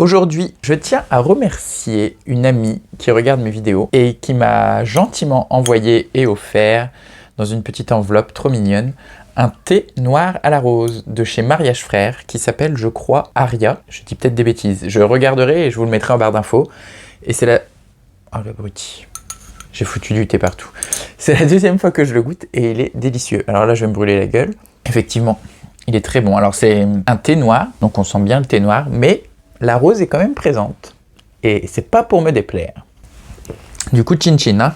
Aujourd'hui, je tiens à remercier une amie qui regarde mes vidéos et qui m'a gentiment envoyé et offert, dans une petite enveloppe trop mignonne, un thé noir à la rose de chez Mariage Frères qui s'appelle, je crois, Aria. Je dis peut-être des bêtises. Je regarderai et je vous le mettrai en barre d'infos. Et c'est la... Oh, l'abruti. J'ai foutu du thé partout. C'est la deuxième fois que je le goûte et il est délicieux. Alors là, je vais me brûler la gueule. Effectivement, il est très bon. Alors c'est un thé noir, donc on sent bien le thé noir, mais la rose est quand même présente. Et c'est pas pour me déplaire. Du coup, chin chin, hein.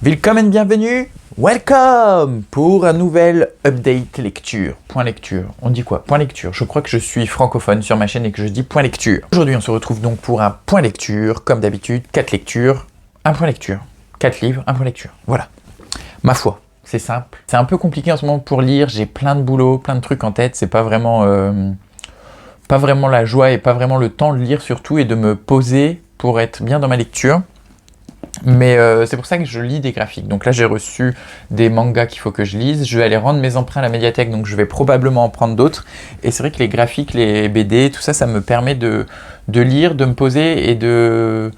Willkommen, bienvenue, welcome pour un nouvel update lecture. Point lecture, on dit quoi? Point lecture, je crois que je suis francophone sur ma chaîne et que je dis point lecture. Aujourd'hui, on se retrouve donc pour un point lecture, comme d'habitude, 4 lectures, un point lecture. 4 livres, un point lecture, voilà. Ma foi, c'est simple. C'est un peu compliqué en ce moment pour lire, j'ai plein de boulot, plein de trucs en tête, c'est pas vraiment la joie et pas vraiment le temps de lire surtout et de me poser pour être bien dans ma lecture. Mais c'est pour ça que je lis des graphiques. Donc là, j'ai reçu des mangas qu'il faut que je lise. Je vais aller rendre mes emprunts à la médiathèque, donc je vais probablement en prendre d'autres. Et c'est vrai que les graphiques, les BD, tout ça, ça me permet de lire, de me poser et de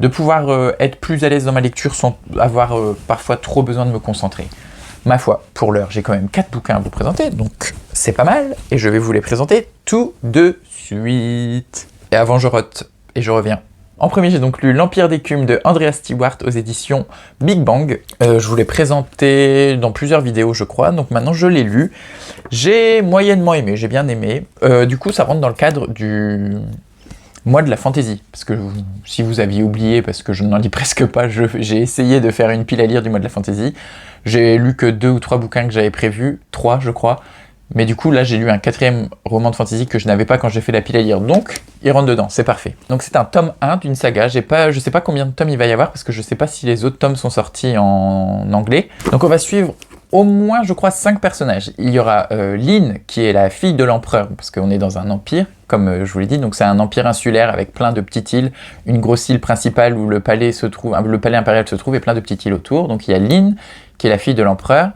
pouvoir être plus à l'aise dans ma lecture sans avoir parfois trop besoin de me concentrer. Ma foi, pour l'heure, j'ai quand même 4 bouquins à vous présenter, donc c'est pas mal. Et je vais vous les présenter tout de suite. Et avant, je rote et je reviens. En premier, j'ai donc lu L'Empire d'écume de Andrea Stewart aux éditions Big Bang. Je vous l'ai présenté dans plusieurs vidéos, je crois, donc maintenant je l'ai lu. J'ai moyennement aimé, j'ai bien aimé. Du coup, ça rentre dans le cadre du mois de la fantasy. Parce que si vous aviez oublié, parce que je n'en lis presque pas, j'ai essayé de faire une pile à lire du mois de la fantasy. J'ai lu que 2 ou 3 bouquins que j'avais prévus, 3 je crois. Mais du coup, là, j'ai lu un 4e roman de fantasy que je n'avais pas quand j'ai fait la pile à lire. Donc, il rentre dedans, c'est parfait. Donc, c'est un tome 1 d'une saga. Je sais pas combien de tomes il va y avoir, parce que je sais pas si les autres tomes sont sortis en anglais. Donc, on va suivre au moins, je crois, 5 personnages. Il y aura Lynn, qui est la fille de l'empereur, parce qu'on est dans un empire, comme je vous l'ai dit. Donc, c'est un empire insulaire avec plein de petites îles. Une grosse île principale où le palais impérial se trouve et plein de petites îles autour. Donc, il y a Lynn, qui est la fille de l'empereur.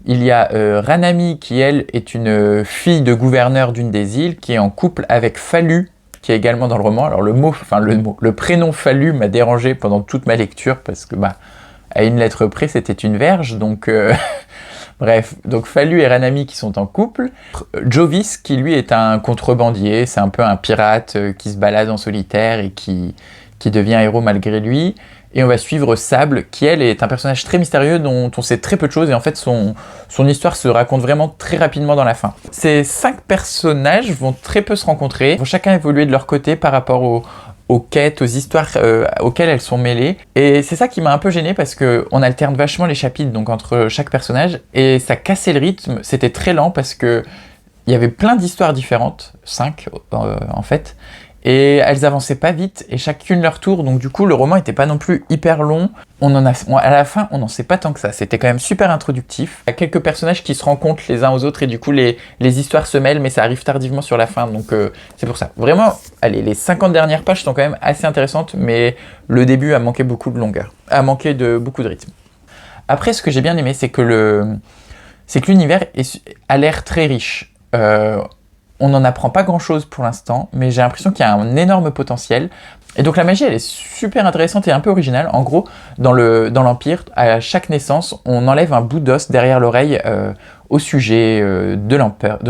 Il y a Ranami qui, elle, est une fille de gouverneur d'une des îles, qui est en couple avec Falu, qui est également dans le roman. Alors le prénom Falu m'a dérangé pendant toute ma lecture, parce que, à une lettre près, c'était une verge, donc... Bref, donc Falu et Ranami qui sont en couple. Jovis, qui lui est un contrebandier, c'est un peu un pirate qui se balade en solitaire et qui devient héros malgré lui. Et on va suivre Sable, qui elle est un personnage très mystérieux dont on sait très peu de choses, et en fait son histoire se raconte vraiment très rapidement dans la fin. Ces 5 personnages vont très peu se rencontrer, vont chacun évoluer de leur côté par rapport aux quêtes, aux histoires auxquelles elles sont mêlées. Et c'est ça qui m'a un peu gêné, parce qu'on alterne vachement les chapitres donc entre chaque personnage, et ça cassait le rythme, c'était très lent, parce que il y avait plein d'histoires différentes, 5 en fait, et elles avançaient pas vite, et chacune leur tour, donc du coup le roman était pas non plus hyper long. À la fin, on n'en sait pas tant que ça, c'était quand même super introductif. Il y a quelques personnages qui se rencontrent les uns aux autres, et du coup les histoires se mêlent, mais ça arrive tardivement sur la fin, donc c'est pour ça. Vraiment, allez, les 50 dernières pages sont quand même assez intéressantes, mais le début a manqué beaucoup de longueur, a manqué de beaucoup de rythme. Après, ce que j'ai bien aimé, c'est que l'univers a l'air très riche. On n'en apprend pas grand-chose pour l'instant, mais j'ai l'impression qu'il y a un énorme potentiel. Et donc la magie, elle est super intéressante et un peu originale. En gros, dans l'Empire, à chaque naissance, on enlève un bout d'os derrière l'oreille au sujet de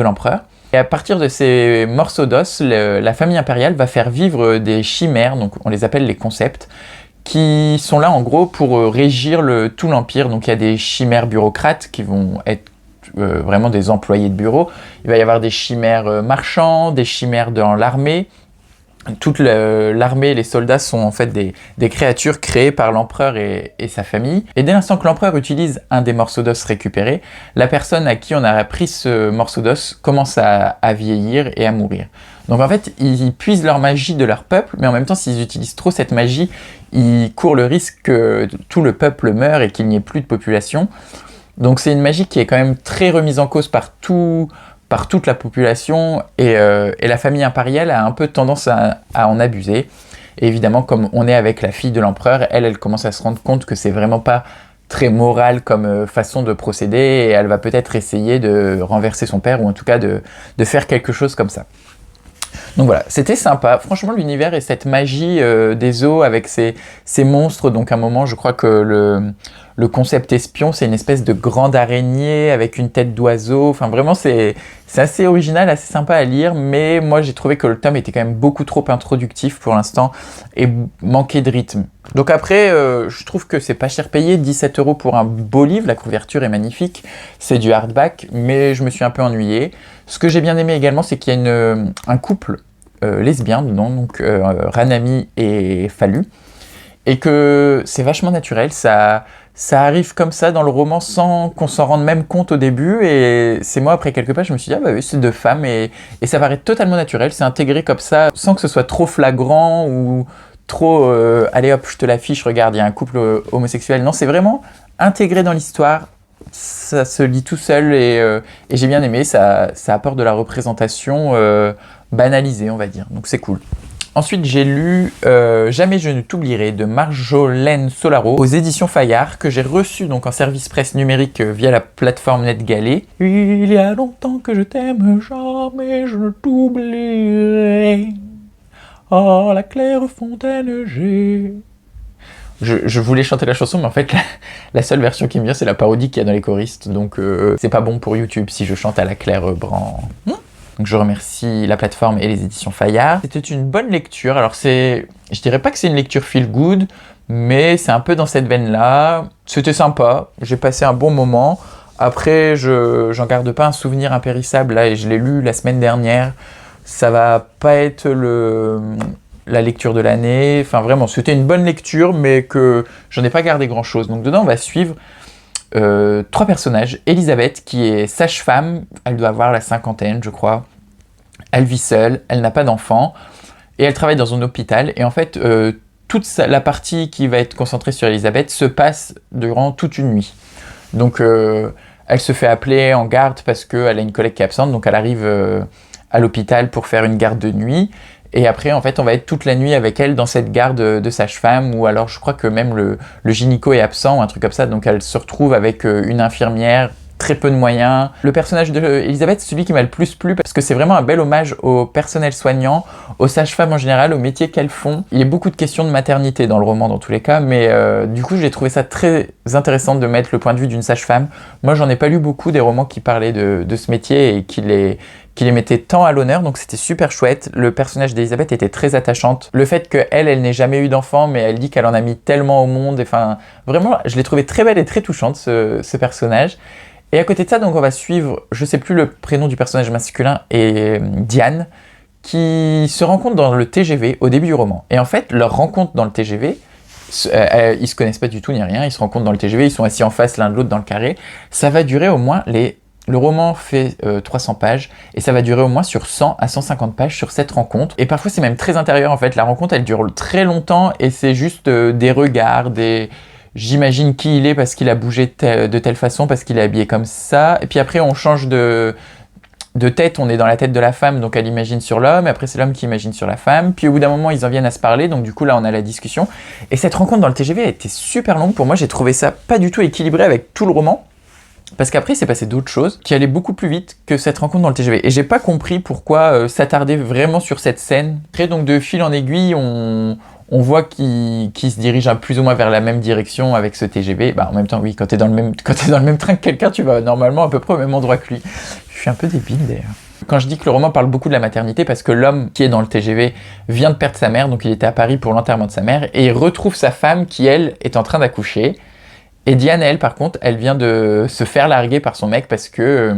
l'empereur. Et à partir de ces morceaux d'os, la famille impériale va faire vivre des chimères, donc on les appelle les concepts, qui sont là en gros pour régir tout l'Empire. Donc il y a des chimères bureaucrates qui vont être vraiment des employés de bureau. Il va y avoir des chimères marchands, des chimères dans l'armée. Toute l'armée et les soldats sont en fait des créatures créées par l'empereur et sa famille. Et dès l'instant que l'empereur utilise un des morceaux d'os récupérés, la personne à qui on a pris ce morceau d'os commence à vieillir et à mourir. Donc en fait, ils puisent leur magie de leur peuple, mais en même temps, s'ils utilisent trop cette magie, ils courent le risque que tout le peuple meure et qu'il n'y ait plus de population. Donc c'est une magie qui est quand même très remise en cause par toute la population, et la famille impériale a un peu tendance à en abuser. Et évidemment, comme on est avec la fille de l'empereur, elle commence à se rendre compte que c'est vraiment pas très morale comme façon de procéder et elle va peut-être essayer de renverser son père ou en tout cas de faire quelque chose comme ça. Donc voilà, c'était sympa. Franchement, l'univers et cette magie des eaux avec ces monstres. Donc à un moment, je crois que le concept espion, c'est une espèce de grande araignée avec une tête d'oiseau. Enfin vraiment, c'est assez original, assez sympa à lire. Mais moi, j'ai trouvé que le tome était quand même beaucoup trop introductif pour l'instant et manquait de rythme. Donc après, je trouve que c'est pas cher payé, 17 € pour un beau livre. La couverture est magnifique, c'est du hardback, mais je me suis un peu ennuyé. Ce que j'ai bien aimé également, c'est qu'il y a un couple lesbien dedans, donc Ranami et Falu, et que c'est vachement naturel, ça arrive comme ça dans le roman sans qu'on s'en rende même compte au début, et c'est moi après quelques pages, je me suis dit, ah bah oui, c'est deux femmes, et ça paraît totalement naturel, c'est intégré comme ça, sans que ce soit trop flagrant, ou trop, allez hop, je te l'affiche, regarde, il y a un couple homosexuel, non, c'est vraiment intégré dans l'histoire, ça se lit tout seul, et j'ai bien aimé, ça apporte de la représentation banalisée, on va dire, donc c'est cool. Ensuite, j'ai lu Jamais je ne t'oublierai de Marjolaine Solaro aux éditions Fayard, que j'ai reçu donc en service presse numérique via la plateforme NetGalley. Il y a longtemps que je t'aime, jamais je ne t'oublierai. Oh, la claire fontaine, j'ai... Je voulais chanter la chanson, mais en fait, la seule version qui me vient, c'est la parodie qu'il y a dans les choristes, donc c'est pas bon pour YouTube si je chante à la Claire Brand. Donc je remercie la plateforme et les éditions Fayard. C'était une bonne lecture. Alors je dirais pas que c'est une lecture feel good, mais c'est un peu dans cette veine-là. C'était sympa, j'ai passé un bon moment. Après, j'en garde pas un souvenir impérissable là, et je l'ai lu la semaine dernière. Ça va pas être la lecture de l'année. Enfin vraiment, c'était une bonne lecture, mais que j'en ai pas gardé grand-chose. Donc dedans, on va suivre 3 personnages. Elisabeth, qui est sage-femme, elle doit avoir la cinquantaine, je crois. Elle vit seule, elle n'a pas d'enfant, et elle travaille dans un hôpital. Et en fait, toute la partie qui va être concentrée sur Elisabeth se passe durant toute une nuit. Donc, elle se fait appeler en garde parce qu'elle a une collègue qui est absente, donc elle arrive à l'hôpital pour faire une garde de nuit. Et après, en fait, on va être toute la nuit avec elle dans cette garde de sage-femme, ou alors je crois que même le gynéco est absent, ou un truc comme ça, donc elle se retrouve avec une infirmière, très peu de moyens. Le personnage d'Elisabeth, c'est celui qui m'a le plus plu, parce que c'est vraiment un bel hommage au personnel soignant, aux sages-femmes en général, au métier qu'elles font. Il y a beaucoup de questions de maternité dans le roman, dans tous les cas, mais du coup, j'ai trouvé ça très intéressant de mettre le point de vue d'une sage-femme. Moi, j'en ai pas lu beaucoup des romans qui parlaient de ce métier et qui les mettait tant à l'honneur, donc c'était super chouette. Le personnage d'Elisabeth était très attachante. Le fait qu'elle n'ait jamais eu d'enfant, mais elle dit qu'elle en a mis tellement au monde, enfin, vraiment, je l'ai trouvée très belle et très touchante, ce personnage. Et à côté de ça, donc on va suivre, je sais plus le prénom du personnage masculin, et Diane, qui se rencontrent dans le TGV au début du roman. Et en fait, leur rencontre dans le TGV, ils se connaissent pas du tout ni rien, ils se rencontrent dans le TGV, ils sont assis en face l'un de l'autre dans le carré. Ça va durer au moins le roman fait 300 pages et ça va durer au moins sur 100 à 150 pages sur cette rencontre. Et parfois c'est même très intérieur en fait. La rencontre elle dure très longtemps et c'est juste des regards, j'imagine qui il est parce qu'il a bougé de telle façon, parce qu'il est habillé comme ça. Et puis après on change de tête, on est dans la tête de la femme, donc elle imagine sur l'homme, et après c'est l'homme qui imagine sur la femme, puis au bout d'un moment ils en viennent à se parler, donc du coup là on a la discussion. Et cette rencontre dans le TGV a été super longue pour moi, j'ai trouvé ça pas du tout équilibré avec tout le roman. Parce qu'après, il s'est passé d'autres choses qui allaient beaucoup plus vite que cette rencontre dans le TGV. Et j'ai pas compris pourquoi s'attarder vraiment sur cette scène. Après, donc de fil en aiguille, on voit qu'il se dirige plus ou moins vers la même direction avec ce TGV. Bah, en même temps, oui, quand t'es dans le même train que quelqu'un, tu vas normalement à peu près au même endroit que lui. Je suis un peu débile d'ailleurs. Quand je dis que le roman parle beaucoup de la maternité, parce que l'homme qui est dans le TGV vient de perdre sa mère, donc il était à Paris pour l'enterrement de sa mère, et il retrouve sa femme qui, elle, est en train d'accoucher. Et Diane, elle, par contre, elle vient de se faire larguer par son mec parce que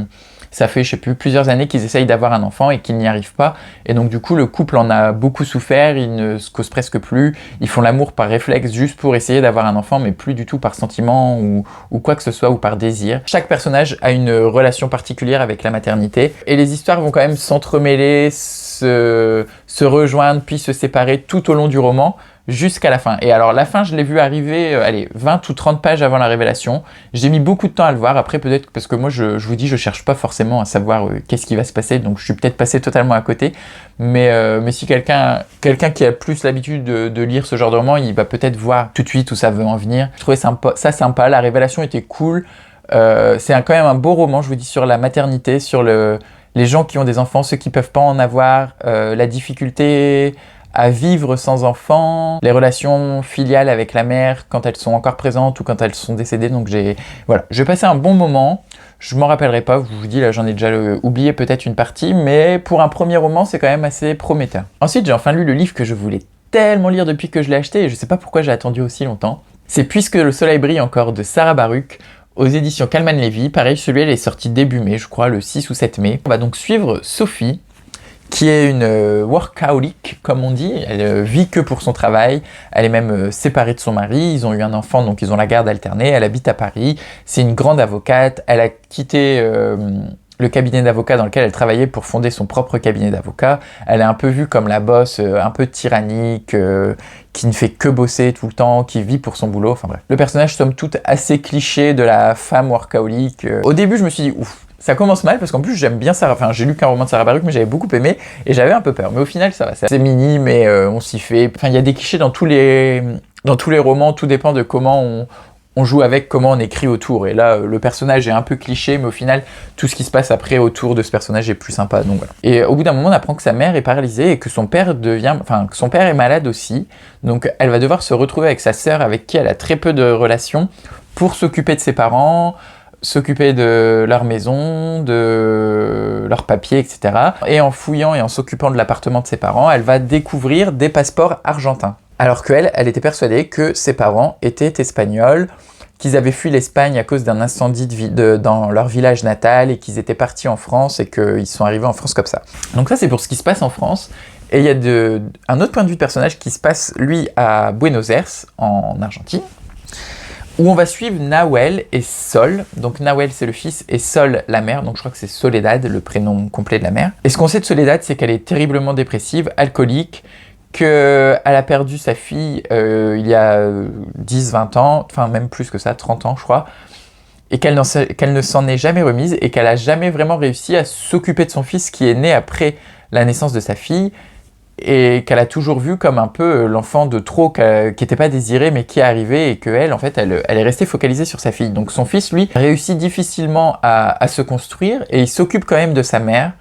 ça fait, je sais plus, plusieurs années qu'ils essayent d'avoir un enfant et qu'ils n'y arrivent pas. Et donc, du coup, le couple en a beaucoup souffert, ils ne se causent presque plus. Ils font l'amour par réflexe juste pour essayer d'avoir un enfant, mais plus du tout par sentiment ou quoi que ce soit, ou par désir. Chaque personnage a une relation particulière avec la maternité. Et les histoires vont quand même s'entremêler, se rejoindre, puis se séparer tout au long du roman. jusqu'à la fin. Et alors la fin, je l'ai vu arriver, allez, 20 ou 30 pages avant la révélation. J'ai mis beaucoup de temps à le voir. Après, peut-être parce que moi, je vous dis, je cherche pas forcément à savoir qu'est-ce qui va se passer. Donc, je suis peut-être passé totalement à côté. Mais si quelqu'un qui a plus l'habitude de lire ce genre de roman, il va peut-être voir tout de suite où ça veut en venir. Je trouvais ça sympa. La révélation était cool. C'est quand même un beau roman, je vous dis, sur la maternité, sur les gens qui ont des enfants, ceux qui peuvent pas en avoir, la difficulté à vivre sans enfants, les relations filiales avec la mère quand elles sont encore présentes ou quand elles sont décédées. Donc j'ai passé un bon moment. Je m'en rappellerai pas, je vous dis là j'en ai déjà oublié peut-être une partie, mais pour un premier roman c'est quand même assez prometteur. Ensuite j'ai enfin lu le livre que je voulais tellement lire depuis que je l'ai acheté et je sais pas pourquoi j'ai attendu aussi longtemps. C'est Puisque le soleil brille encore de Sarah Baruch aux éditions Calman Levy. Pareil, celui-là est sorti début mai, je crois le 6 ou 7 mai. On va donc suivre Sophie, qui est une workaholic, comme on dit. Elle vit que pour son travail. Elle est même séparée de son mari. Ils ont eu un enfant, donc ils ont la garde alternée. Elle habite à Paris. C'est une grande avocate. Elle a quitté le cabinet d'avocat dans lequel elle travaillait pour fonder son propre cabinet d'avocat. Elle est un peu vue comme la boss, un peu tyrannique, qui ne fait que bosser tout le temps, qui vit pour son boulot. Enfin bref. Le personnage, somme toute, assez cliché de la femme workaholic. Au début, je me suis dit, ouf, ça commence mal parce qu'en plus j'aime bien Sarah, enfin j'ai lu qu'un roman de Sarah Baruch mais j'avais beaucoup aimé et j'avais un peu peur. Mais au final ça va, c'est mini mais on s'y fait. Enfin il y a des clichés dans tous les romans, tout dépend de comment on joue avec, comment on écrit autour. Et là le personnage est un peu cliché mais au final tout ce qui se passe après autour de ce personnage est plus sympa. Donc voilà. Et au bout d'un moment on apprend que sa mère est paralysée et que son père est malade aussi. Donc elle va devoir se retrouver avec sa sœur avec qui elle a très peu de relations pour s'occuper de ses parents, s'occuper de leur maison, de leurs papiers, etc. Et en fouillant et en s'occupant de l'appartement de ses parents, elle va découvrir des passeports argentins. Alors qu'elle, elle était persuadée que ses parents étaient espagnols, qu'ils avaient fui l'Espagne à cause d'un incendie dans leur village natal et qu'ils étaient partis en France et qu'ils sont arrivés en France comme ça. Donc ça, c'est pour ce qui se passe en France. Et il y a un autre point de vue de personnage qui se passe, lui, à Buenos Aires, en Argentine, où on va suivre Nahuel et Sol. Donc Nahuel c'est le fils et Sol la mère, donc je crois que c'est Soledad, le prénom complet de la mère. Et ce qu'on sait de Soledad, c'est qu'elle est terriblement dépressive, alcoolique, qu'elle a perdu sa fille il y a 10-20 ans, enfin même plus que ça, 30 ans je crois, et qu'elle ne s'en est jamais remise et qu'elle a jamais vraiment réussi à s'occuper de son fils qui est né après la naissance de sa fille, et qu'elle a toujours vu comme un peu l'enfant de trop qui n'était pas désiré mais qui est arrivé et qu'elle, en fait, elle est restée focalisée sur sa fille. Donc son fils, lui, réussit difficilement à se construire et il s'occupe quand même de sa mère,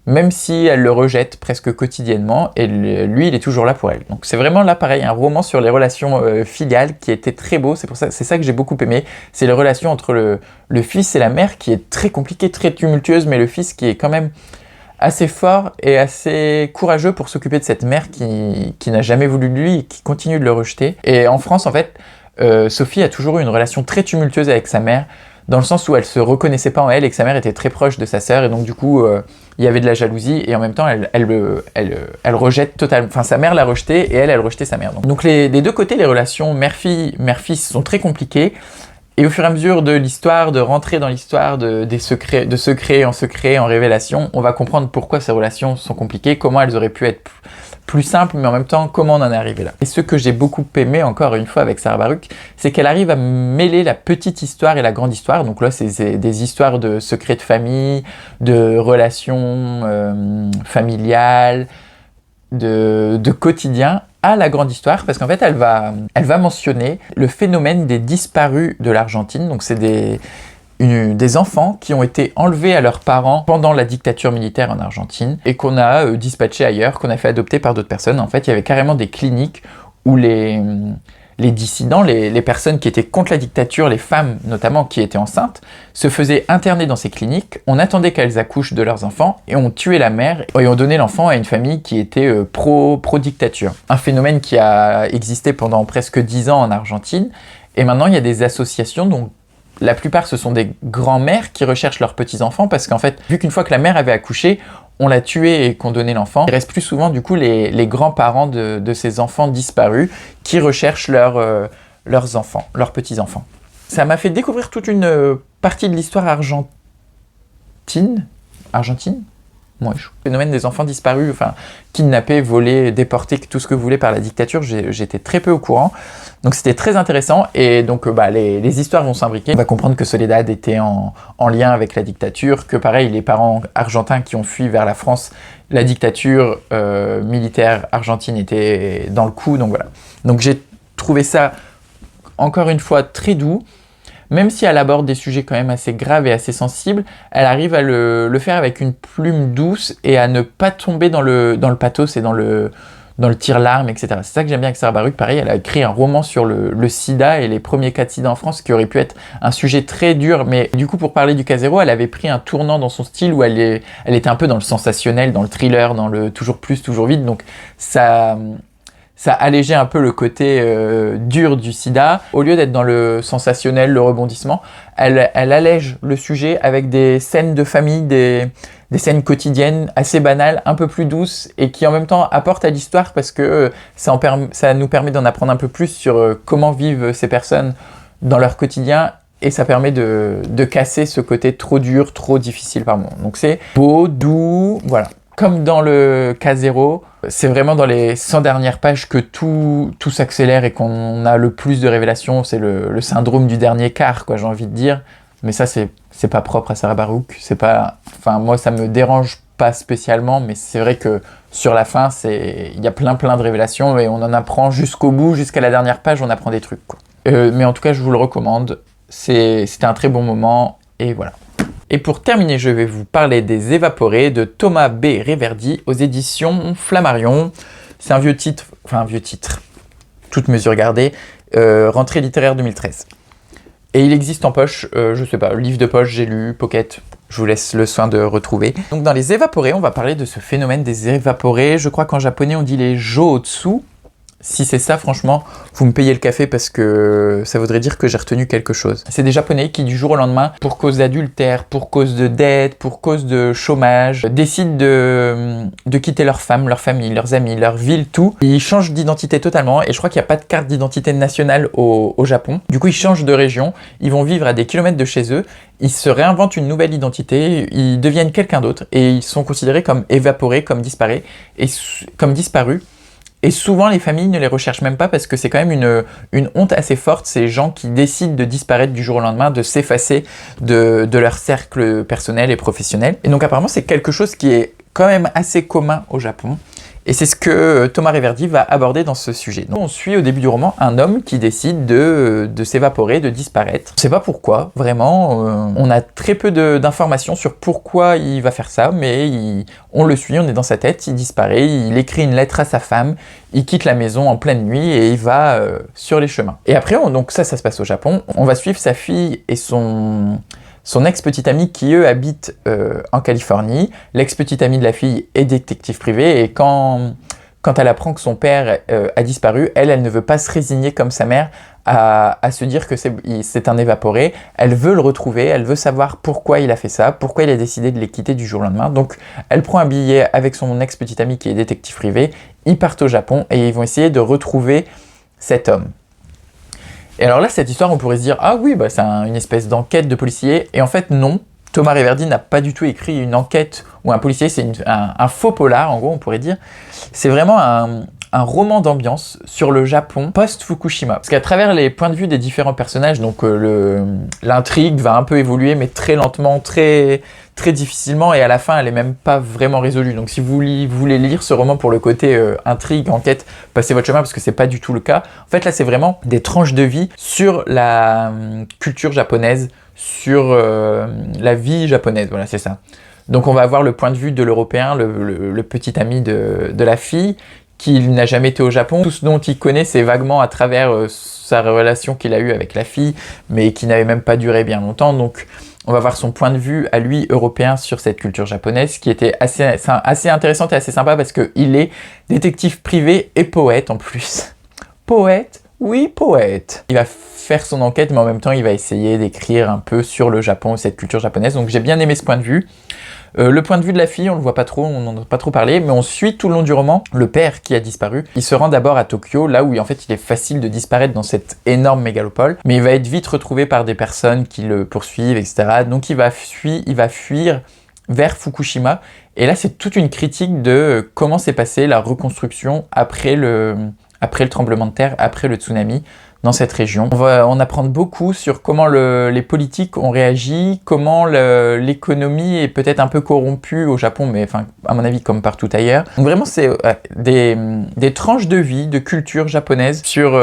même si elle le rejette presque quotidiennement et lui, il est toujours là pour elle. Donc c'est vraiment là, pareil, un roman sur les relations filiales qui était très beau, c'est ça que j'ai beaucoup aimé, c'est les relations entre le fils et la mère qui est très compliquée, très tumultueuse, mais le fils qui est quand même assez fort et assez courageux pour s'occuper de cette mère qui n'a jamais voulu de lui et qui continue de le rejeter. Et en France, en fait, Sophie a toujours eu une relation très tumultueuse avec sa mère, dans le sens où elle se reconnaissait pas en elle et que sa mère était très proche de sa sœur, et donc du coup, il y avait de la jalousie, et en même temps, elle rejette totalement, enfin sa mère l'a rejetée, et elle rejetait sa mère. Donc des deux côtés, les relations mère-fils sont très compliquées. Et au fur et à mesure de l'histoire, de rentrer dans l'histoire des secrets, de secret en secret, en révélation, on va comprendre pourquoi ces relations sont compliquées, comment elles auraient pu être plus simples, mais en même temps, comment on en est arrivé là. Et ce que j'ai beaucoup aimé, encore une fois, avec Sarah Baruch, c'est qu'elle arrive à mêler la petite histoire et la grande histoire. Donc là, c'est des histoires de secrets de famille, de relations familiales, de quotidien, à la grande histoire, parce qu'en fait elle va mentionner le phénomène des disparus de l'Argentine. Donc c'est des enfants qui ont été enlevés à leurs parents pendant la dictature militaire en Argentine et qu'on a dispatchés ailleurs, qu'on a fait adopter par d'autres personnes. En fait, il y avait carrément des cliniques où les dissidents, les personnes qui étaient contre la dictature, les femmes notamment qui étaient enceintes, se faisaient interner dans ces cliniques, on attendait qu'elles accouchent de leurs enfants et on tuait la mère et on donnait l'enfant à une famille qui était pro-dictature. Un phénomène qui a existé pendant presque 10 ans en Argentine, et maintenant il y a des associations, donc la plupart ce sont des grands-mères qui recherchent leurs petits-enfants parce qu'en fait, vu qu'une fois que la mère avait accouché, on l'a tué et qu'on donnait l'enfant, il reste plus souvent du coup les grands-parents de ces enfants disparus qui recherchent leurs enfants, leurs petits-enfants. Ça m'a fait découvrir toute une partie de l'histoire argentine. Moche. Le phénomène des enfants disparus, enfin kidnappés, volés, déportés, tout ce que vous voulez par la dictature, j'étais très peu au courant. Donc c'était très intéressant et donc les histoires vont s'imbriquer. On va comprendre que Soledad était en lien avec la dictature, que pareil les parents argentins qui ont fui vers la France, la dictature militaire argentine était dans le coup, donc voilà. Donc j'ai trouvé ça encore une fois très doux. Même si elle aborde des sujets quand même assez graves et assez sensibles, elle arrive à le faire avec une plume douce et à ne pas tomber dans le pathos et dans le tire-larme, etc. C'est ça que j'aime bien avec Sarah Baruch. Pareil, elle a écrit un roman sur le sida et les premiers cas de sida en France, qui aurait pu être un sujet très dur. Mais du coup, pour parler du cas zéro, elle avait pris un tournant dans son style où elle était un peu dans le sensationnel, dans le thriller, dans le toujours plus, toujours vite. Donc ça allégeait un peu le côté dur du sida. Au lieu d'être dans le sensationnel, le rebondissement, elle allège le sujet avec des scènes de famille, des scènes quotidiennes assez banales, un peu plus douces, et qui en même temps apportent à l'histoire parce que ça nous permet d'en apprendre un peu plus sur comment vivent ces personnes dans leur quotidien, et ça permet de casser ce côté trop dur, trop difficile par moment. Donc c'est beau, doux, voilà. Comme dans le cas zéro, c'est vraiment dans les 100 dernières pages que tout s'accélère et qu'on a le plus de révélations. C'est le syndrome du dernier quart, quoi, j'ai envie de dire. Mais ça, c'est pas propre à Sarah Baruch. C'est pas, enfin, moi, ça me dérange pas spécialement, mais c'est vrai que sur la fin, il y a plein de révélations et on en apprend jusqu'au bout, jusqu'à la dernière page, on apprend des trucs, quoi. Mais en tout cas, je vous le recommande. C'était un très bon moment et voilà. Et pour terminer, je vais vous parler des Évaporés de Thomas B. Reverdy aux éditions Flammarion. C'est un vieux titre, toutes mesures gardées, rentrée littéraire 2013. Et il existe en poche, je sais pas, livre de poche, j'ai lu, pocket, je vous laisse le soin de retrouver. Donc dans les Évaporés, on va parler de ce phénomène des Évaporés. Je crois qu'en japonais on dit les Jōtsu. Si c'est ça, franchement, vous me payez le café parce que ça voudrait dire que j'ai retenu quelque chose. C'est des Japonais qui, du jour au lendemain, pour cause d'adultère, pour cause de dette, pour cause de chômage, décident de quitter leur femme, leur famille, leurs amis, leur ville, tout. Ils changent d'identité totalement et je crois qu'il n'y a pas de carte d'identité nationale au Japon. Du coup, ils changent de région, ils vont vivre à des kilomètres de chez eux, ils se réinventent une nouvelle identité, ils deviennent quelqu'un d'autre et ils sont considérés comme évaporés, comme disparus. Et souvent, les familles ne les recherchent même pas parce que c'est quand même une honte assez forte, ces gens qui décident de disparaître du jour au lendemain, de s'effacer de leur cercle personnel et professionnel. Et donc apparemment, c'est quelque chose qui est quand même assez commun au Japon. Et c'est ce que Thomas Reverdy va aborder dans ce sujet. Donc, on suit au début du roman un homme qui décide de s'évaporer, de disparaître. On ne sait pas pourquoi, vraiment. On a très peu d'informations sur pourquoi il va faire ça, mais on le suit, on est dans sa tête, il disparaît, il écrit une lettre à sa femme, il quitte la maison en pleine nuit et il va sur les chemins. Et après, donc ça se passe au Japon, on va suivre sa fille et son ex-petite amie qui, eux, habitent en Californie. L'ex-petite amie de la fille est détective privée et quand elle apprend que son père a disparu, elle ne veut pas se résigner comme sa mère à se dire que c'est un évaporé. Elle veut le retrouver, elle veut savoir pourquoi il a fait ça, pourquoi il a décidé de les quitter du jour au lendemain. Donc, elle prend un billet avec son ex-petite amie qui est détective privée. Ils partent au Japon et ils vont essayer de retrouver cet homme. Et alors là, cette histoire, on pourrait se dire « Ah oui, c'est une espèce d'enquête de policier ». Et en fait, non. Thomas Reverdy n'a pas du tout écrit une enquête ou un policier, c'est un faux polar, en gros, on pourrait dire. C'est vraiment un roman d'ambiance sur le Japon post-Fukushima. Parce qu'à travers les points de vue des différents personnages, donc l'intrigue va un peu évoluer, mais très lentement, très difficilement, et à la fin, elle est même pas vraiment résolue. Donc si vous voulez lire ce roman pour le côté intrigue, enquête, passez votre chemin, parce que c'est pas du tout le cas. En fait, là, c'est vraiment des tranches de vie sur la culture japonaise, sur la vie japonaise, voilà, c'est ça. Donc on va avoir le point de vue de l'Européen, le petit ami de la fille, qui n'a jamais été au Japon. Tout ce dont il connaît, c'est vaguement à travers sa relation qu'il a eue avec la fille, mais qui n'avait même pas duré bien longtemps. Donc on va voir son point de vue à lui, européen, sur cette culture japonaise, qui était assez intéressante et assez sympa, parce qu'il est détective privé et poète en plus. Poète? Oui, poète. Il va faire son enquête, mais en même temps, il va essayer d'écrire un peu sur le Japon, cette culture japonaise. Donc j'ai bien aimé ce point de vue. Le point de vue de la fille, on le voit pas trop, on n'en a pas trop parlé, mais on suit tout le long du roman le père qui a disparu. Il se rend d'abord à Tokyo, là où en fait il est facile de disparaître dans cette énorme mégalopole, mais il va être vite retrouvé par des personnes qui le poursuivent, etc. Donc il va fuir vers Fukushima. Et là, c'est toute une critique de comment s'est passée la reconstruction après le tremblement de terre, après le tsunami dans cette région. On va en apprendre beaucoup sur comment les politiques ont réagi, comment l'économie est peut-être un peu corrompue au Japon, mais enfin, à mon avis, comme partout ailleurs. Donc vraiment, c'est des tranches de vie, de culture japonaise sur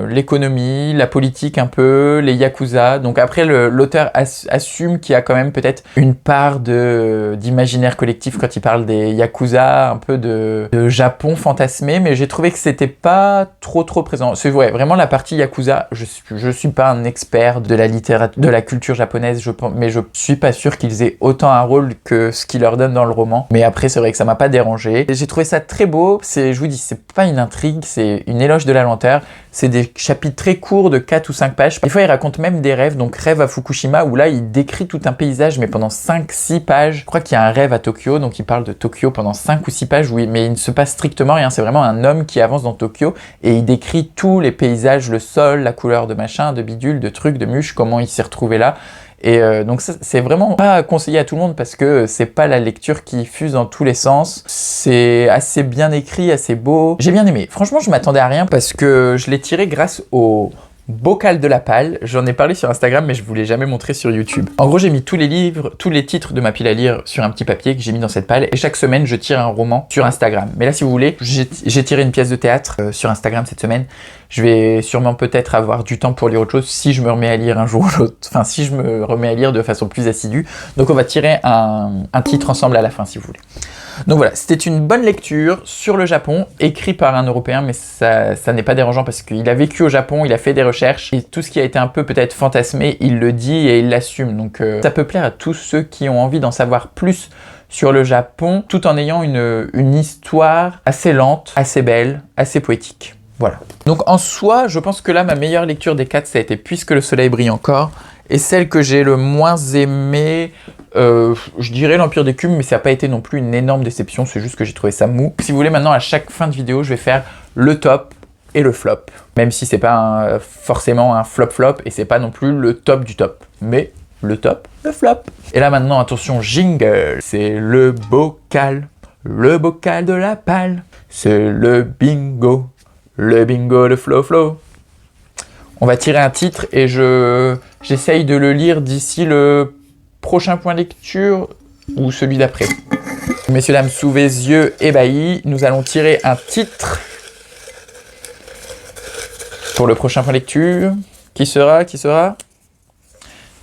l'économie, la politique un peu, les yakuza. Donc après, l'auteur assume qu'il y a quand même peut-être une part d'imaginaire collectif quand il parle des yakuza, un peu de Japon fantasmé, mais j'ai trouvé que c'était pas trop présent. C'est vrai, vraiment la partie yakuza, je suis pas un expert de la littérature, de la culture japonaise, mais je suis pas sûr qu'ils aient autant un rôle que ce qu'ils leur donnent dans le roman. Mais après, c'est vrai que ça m'a pas dérangé. J'ai trouvé ça très beau. Je vous dis, c'est pas une intrigue, c'est une éloge de la lenteur. C'est des chapitres très courts de 4 ou 5 pages. Des fois, il raconte même des rêves, donc rêve à Fukushima, où là, il décrit tout un paysage, mais pendant 5-6 pages. Je crois qu'il y a un rêve à Tokyo, donc il parle de Tokyo pendant 5 ou 6 pages, mais il ne se passe strictement rien. C'est vraiment un homme qui avance dans Tokyo et il décrit tous les paysages, le sol, la couleur de machin, de bidule, de trucs, de mûches, comment il s'est retrouvé là. Et donc ça, c'est vraiment pas conseillé à tout le monde parce que c'est pas la lecture qui fuse dans tous les sens. C'est assez bien écrit, assez beau. J'ai bien aimé. Franchement, je m'attendais à rien parce que je l'ai tiré grâce au bocal de la palle. J'en ai parlé sur Instagram, mais je vous l'ai jamais montré sur YouTube. En gros, j'ai mis tous les livres, tous les titres de ma pile à lire sur un petit papier que j'ai mis dans cette palle et chaque semaine, je tire un roman sur Instagram. Mais là, si vous voulez, j'ai tiré une pièce de théâtre sur Instagram cette semaine. Je vais sûrement peut-être avoir du temps pour lire autre chose si je me remets à lire un jour ou l'autre. Enfin, si je me remets à lire de façon plus assidue. Donc, on va tirer un titre ensemble à la fin, si vous voulez. Donc voilà, c'était une bonne lecture sur le Japon, écrit par un Européen, mais ça n'est pas dérangeant parce qu'il a vécu au Japon, il a fait des recherches, et tout ce qui a été un peu peut-être fantasmé, il le dit et il l'assume. Donc ça peut plaire à tous ceux qui ont envie d'en savoir plus sur le Japon, tout en ayant une histoire assez lente, assez belle, assez poétique. Voilà. Donc en soi, je pense que là, ma meilleure lecture des 4, ça a été Puisque le soleil brille encore, et celle que j'ai le moins aimée, je dirais l'Empire d'écume, mais ça n'a pas été non plus une énorme déception, c'est juste que j'ai trouvé ça mou. Si vous voulez, maintenant, à chaque fin de vidéo, je vais faire le top et le flop. Même si c'est pas forcément un flop-flop, et c'est pas non plus le top du top. Mais le top, le flop. Et là, maintenant, attention, jingle. C'est le bocal de la palle. C'est le bingo de flow. On va tirer un titre et j'essaye de le lire d'ici le prochain point lecture ou celui d'après. Messieurs, dames, sous vos yeux ébahis, nous allons tirer un titre pour le prochain point lecture. Qui sera? Tu seras.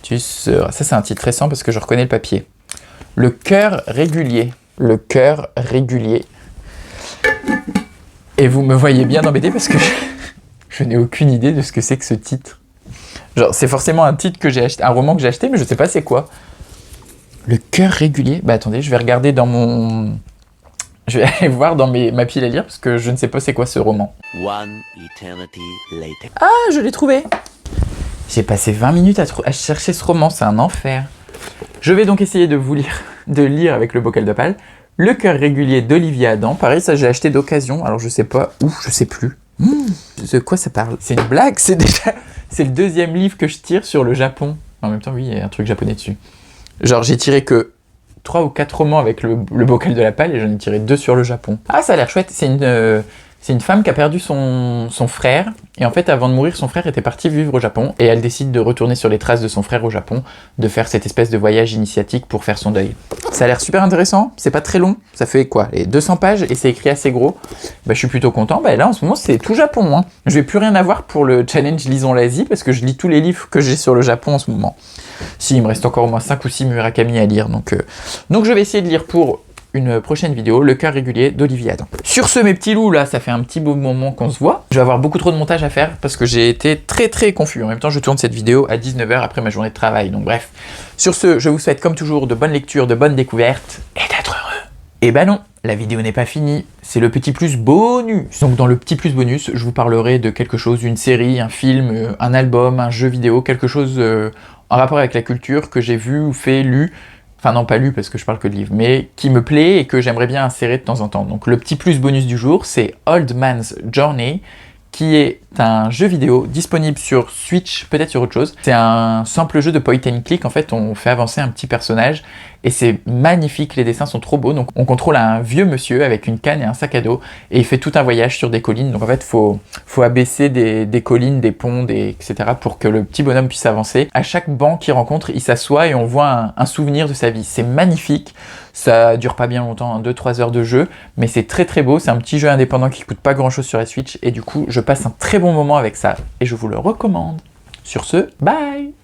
Ça, c'est un titre récent parce que je reconnais le papier. Le cœur régulier. Le cœur régulier. Et vous me voyez bien embêté parce que je n'ai aucune idée de ce que c'est que ce titre. Genre, c'est forcément un titre que j'ai acheté, un roman que j'ai acheté, mais je sais pas c'est quoi. Le cœur régulier. Bah attendez, je vais regarder dans mon... Je vais aller voir dans ma pile à lire parce que je ne sais pas c'est quoi ce roman. One eternity later. Ah, je l'ai trouvé. J'ai passé 20 minutes à chercher ce roman, c'est un enfer. Je vais donc essayer de lire avec le bocal de palle. Le cœur régulier d'Olivier Adam. Pareil, ça j'ai acheté d'occasion, alors je sais pas où, je sais plus. De quoi ça parle? C'est une blague? C'est le deuxième livre que je tire sur le Japon. En même temps, oui, il y a un truc japonais dessus. Genre, j'ai tiré que 3 ou 4 romans avec le bocal de la palle et j'en ai tiré 2 sur le Japon. Ah, ça a l'air chouette. C'est une femme qui a perdu son frère. Et en fait, avant de mourir, son frère était parti vivre au Japon. Et elle décide de retourner sur les traces de son frère au Japon, de faire cette espèce de voyage initiatique pour faire son deuil. Ça a l'air super intéressant. C'est pas très long. Ça fait quoi? Les 200 pages et c'est écrit assez gros. Bah, je suis plutôt content. Bah, là, en ce moment, c'est tout Japon. Hein. Je vais plus rien avoir pour le challenge Lisons l'Asie parce que je lis tous les livres que j'ai sur le Japon en ce moment. Si, il me reste encore au moins 5 ou 6 Murakami à lire. Donc je vais essayer de lire pour une prochaine vidéo, le cœur régulier d'Olivier Adam. Sur ce, mes petits loups, là, ça fait un petit beau moment qu'on se voit. Je vais avoir beaucoup trop de montage à faire parce que j'ai été très confus. En même temps, je tourne cette vidéo à 19h après ma journée de travail, donc bref. Sur ce, je vous souhaite comme toujours de bonnes lectures, de bonnes découvertes et d'être heureux. Et bah non, la vidéo n'est pas finie, c'est le petit plus bonus. Donc dans le petit plus bonus, je vous parlerai de quelque chose, une série, un film, un album, un jeu vidéo, quelque chose en rapport avec la culture que j'ai vu ou fait, lu. Enfin non, pas lu parce que je parle que de livres, mais qui me plaît et que j'aimerais bien insérer de temps en temps. Donc le petit plus bonus du jour, c'est Old Man's Journey, qui est un jeu vidéo disponible sur Switch, peut-être sur autre chose. C'est un simple jeu de point and click, en fait on fait avancer un petit personnage et c'est magnifique, les dessins sont trop beaux. Donc on contrôle un vieux monsieur avec une canne et un sac à dos et il fait tout un voyage sur des collines. Donc en fait faut abaisser des collines, des ponts, etc. pour que le petit bonhomme puisse avancer. À chaque banc qu'il rencontre, il s'assoit et on voit un souvenir de sa vie. C'est magnifique, ça dure pas bien longtemps, 2-3 heures de jeu, mais c'est très très beau. C'est un petit jeu indépendant qui coûte pas grand chose sur la Switch et du coup je passe un très bon moment avec ça et je vous le recommande. Sur ce, bye!